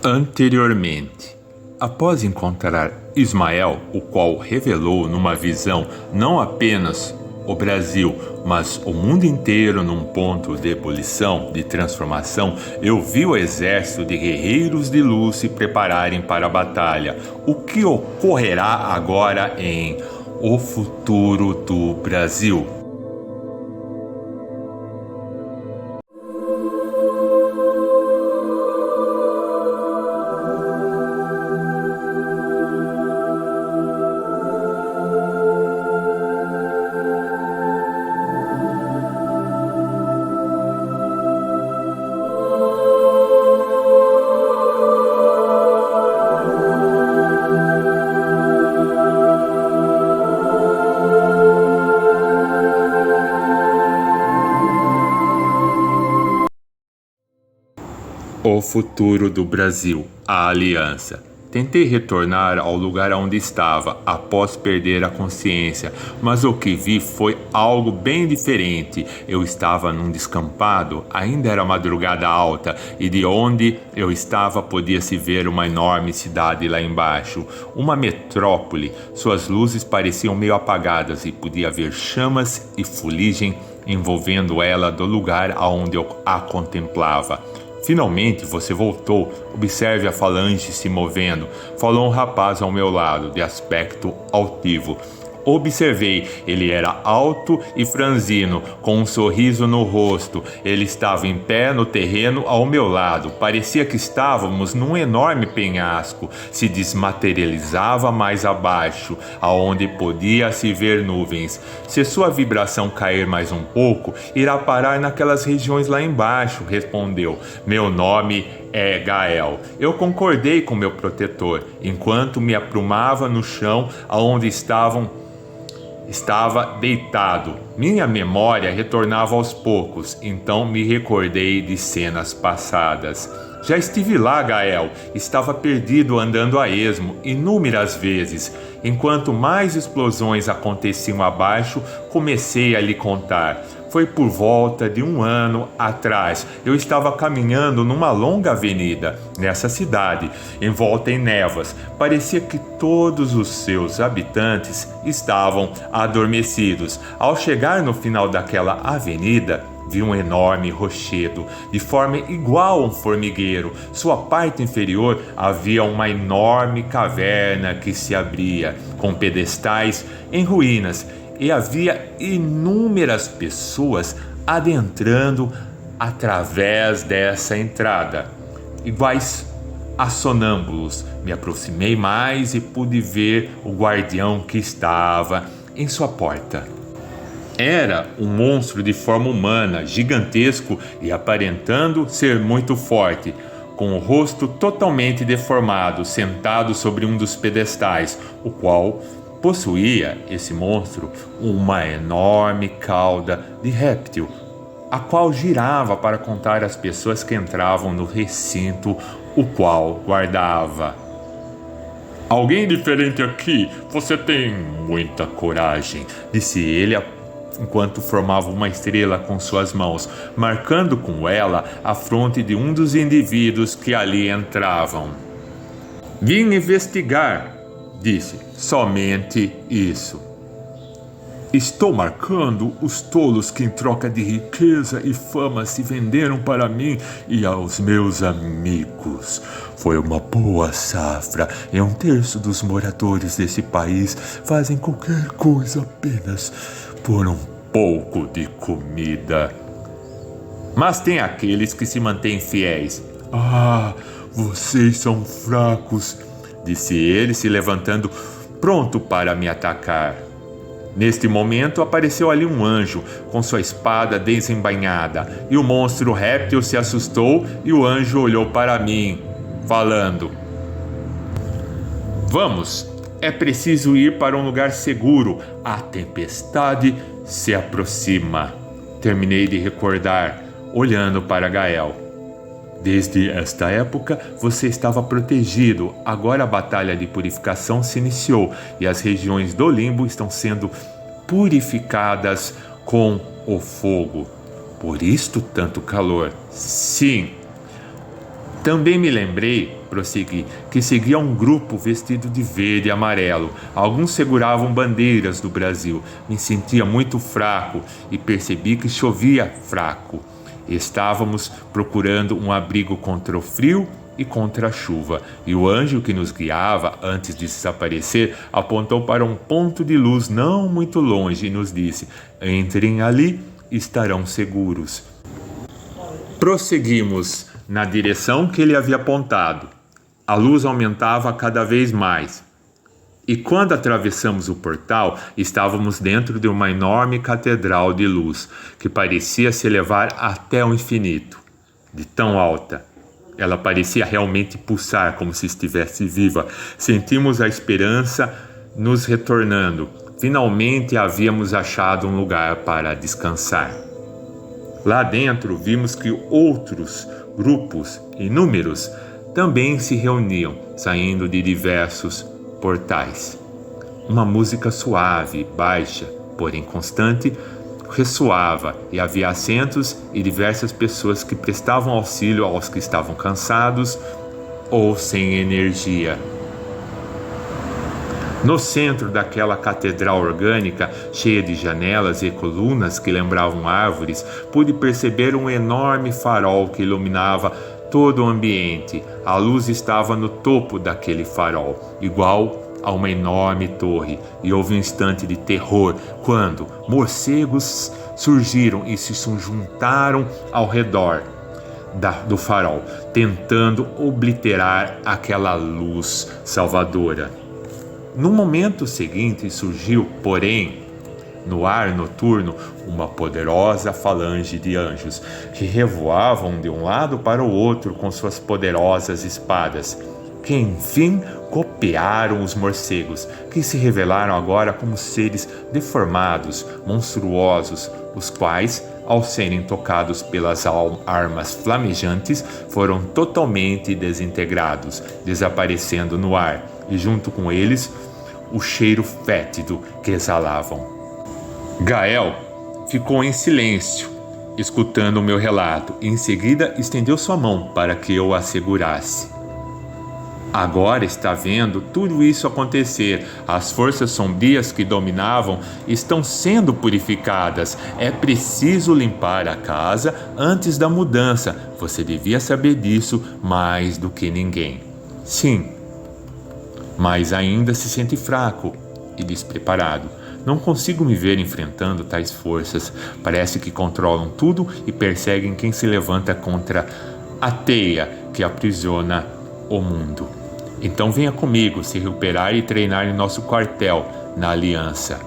Anteriormente, após encontrar Ismael, o qual revelou numa visão não apenas o Brasil, mas o mundo inteiro num ponto de ebulição, de transformação, eu vi o exército de guerreiros de luz se prepararem para a batalha. O que ocorrerá agora em O Futuro do Brasil? O futuro do Brasil, a aliança. Tentei retornar ao lugar onde estava após perder a consciência, mas o que vi foi algo bem diferente. Eu estava num descampado, ainda era madrugada alta, e de onde eu estava podia-se ver uma enorme cidade lá embaixo, uma metrópole. Suas luzes pareciam meio apagadas e podia ver chamas e fuligem envolvendo ela do lugar aonde eu a contemplava. Finalmente você voltou. Observe a falange se movendo. Falou um rapaz ao meu lado, de aspecto altivo. Observei, ele era alto e franzino, com um sorriso no rosto. Ele estava em pé no terreno ao meu lado. Parecia que estávamos num enorme penhasco. Se desmaterializava mais abaixo, aonde podia se ver nuvens. Se sua vibração cair mais um pouco, irá parar naquelas regiões lá embaixo, respondeu. Meu nome é Gael. Eu concordei com meu protetor, enquanto me aprumava no chão aonde estava deitado. Minha memória retornava aos poucos, então me recordei de cenas passadas. Já estive lá, Gael. Estava perdido andando a esmo inúmeras vezes. Enquanto mais explosões aconteciam abaixo, comecei a lhe contar. Foi por volta de 1 ano atrás. Eu estava caminhando numa longa avenida, nessa cidade, envolta em névoas. Parecia que todos os seus habitantes estavam adormecidos. Ao chegar no final daquela avenida, vi um enorme rochedo, de forma igual a um formigueiro. Sua parte inferior havia uma enorme caverna que se abria, com pedestais em ruínas, e havia inúmeras pessoas adentrando através dessa entrada, iguais a sonâmbulos. Me aproximei mais e pude ver o guardião que estava em sua porta. Era um monstro de forma humana, gigantesco e aparentando ser muito forte, com o rosto totalmente deformado, sentado sobre um dos pedestais, o qual possuía, esse monstro, uma enorme cauda de réptil, a qual girava para contar as pessoas que entravam no recinto, o qual guardava. Alguém diferente aqui? Você tem muita coragem, disse ele enquanto formava uma estrela com suas mãos, marcando com ela a fronte de um dos indivíduos que ali entravam. Vim investigar, disse, somente isso. Estou marcando os tolos que em troca de riqueza e fama se venderam para mim e aos meus amigos. Foi uma boa safra e 1/3 dos moradores desse país fazem qualquer coisa apenas por um pouco de comida. Mas tem aqueles que se mantêm fiéis. Ah, vocês são fracos, disse ele, se levantando, pronto para me atacar. Neste momento apareceu ali um anjo, com sua espada desembainhada, e o monstro réptil se assustou e o anjo olhou para mim, falando: Vamos, é preciso ir para um lugar seguro, a tempestade se aproxima. Terminei de recordar, olhando para Gael. Desde esta época, você estava protegido. Agora a batalha de purificação se iniciou e as regiões do limbo estão sendo purificadas com o fogo. Por isto tanto calor. Sim, Também me lembrei, prossegui, que seguia um grupo vestido de verde e amarelo. Alguns seguravam bandeiras do Brasil. Me sentia muito fraco e percebi que chovia fraco. Estávamos procurando um abrigo contra o frio e contra a chuva, e o anjo que nos guiava antes de desaparecer apontou para um ponto de luz não muito longe e nos disse: entrem ali, estarão seguros. Prosseguimos na direção que ele havia apontado. A luz aumentava cada vez mais. E quando atravessamos o portal, estávamos dentro de uma enorme catedral de luz, que parecia se elevar até o infinito. De tão alta, ela parecia realmente pulsar como se estivesse viva. Sentimos a esperança nos retornando. Finalmente havíamos achado um lugar para descansar. Lá dentro vimos que outros grupos inúmeros também se reuniam, saindo de diversos portais. Uma música suave, baixa, porém constante, ressoava, e havia assentos e diversas pessoas que prestavam auxílio aos que estavam cansados ou sem energia. No centro daquela catedral orgânica, cheia de janelas e colunas que lembravam árvores, pude perceber um enorme farol que iluminava todo o ambiente. A luz estava no topo daquele farol, igual a uma enorme torre, e houve um instante de terror quando morcegos surgiram e se juntaram ao redor do farol, tentando obliterar aquela luz salvadora. No momento seguinte surgiu, porém, no ar noturno, uma poderosa falange de anjos que revoavam de um lado para o outro com suas poderosas espadas, que enfim copiaram os morcegos, que se revelaram agora como seres deformados, monstruosos, os quais, ao serem tocados pelas armas flamejantes, foram totalmente desintegrados, desaparecendo no ar, e junto com eles o cheiro fétido que exalavam. Gael ficou em silêncio, escutando o meu relato, e em seguida estendeu sua mão para que eu a segurasse. Agora está vendo tudo isso acontecer. As forças sombrias que dominavam estão sendo purificadas. É preciso limpar a casa antes da mudança. Você devia saber disso mais do que ninguém. Sim, mas ainda se sente fraco e despreparado. Não consigo me ver enfrentando tais forças. Parece que controlam tudo e perseguem quem se levanta contra a teia que aprisiona o mundo. Então venha comigo se recuperar e treinar em nosso quartel, na Aliança.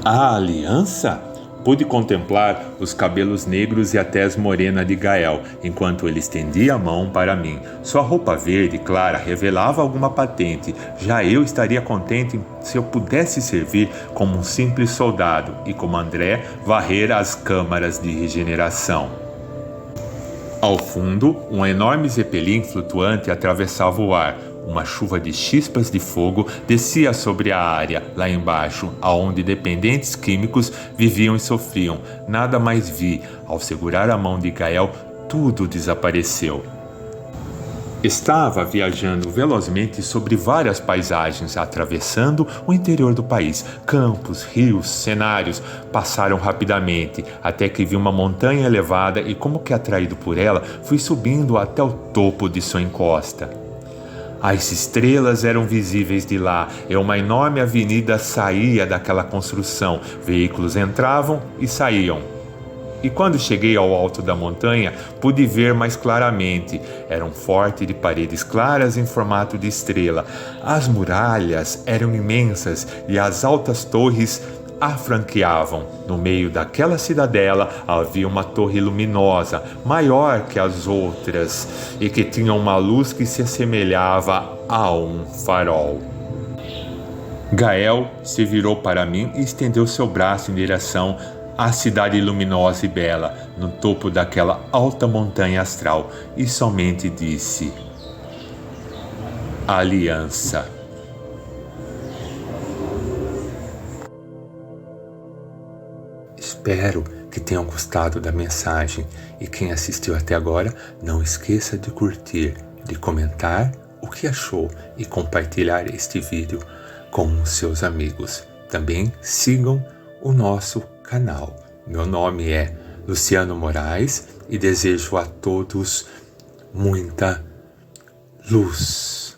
A Aliança? Pude contemplar os cabelos negros e a tez morena de Gael, enquanto ele estendia a mão para mim. Sua roupa verde clara revelava alguma patente. Já eu estaria contente se eu pudesse servir como um simples soldado e, como André, varrer as câmaras de regeneração. Ao fundo, um enorme zeppelin flutuante atravessava o ar. Uma chuva de chispas de fogo descia sobre a área, lá embaixo, aonde dependentes químicos viviam e sofriam. Nada mais vi. Ao segurar a mão de Gael, tudo desapareceu. Estava viajando velozmente sobre várias paisagens, atravessando o interior do país. Campos, rios, cenários passaram rapidamente, até que vi uma montanha elevada e, como que atraído por ela, fui subindo até o topo de sua encosta. As estrelas eram visíveis de lá, e uma enorme avenida saía daquela construção. Veículos entravam e saíam. E quando cheguei ao alto da montanha, pude ver mais claramente. Era um forte de paredes claras em formato de estrela. As muralhas eram imensas e as altas torres a franqueavam. No meio daquela cidadela havia uma torre luminosa, maior que as outras, e que tinha uma luz que se assemelhava a um farol. Gael se virou para mim e estendeu seu braço em direção à cidade luminosa e bela, no topo daquela alta montanha astral, e somente disse: Aliança. Espero que tenham gostado da mensagem. E quem assistiu até agora, não esqueça de curtir, de comentar o que achou e compartilhar este vídeo com os seus amigos. Também sigam o nosso canal. Meu nome é Luciano Moraes e desejo a todos muita luz.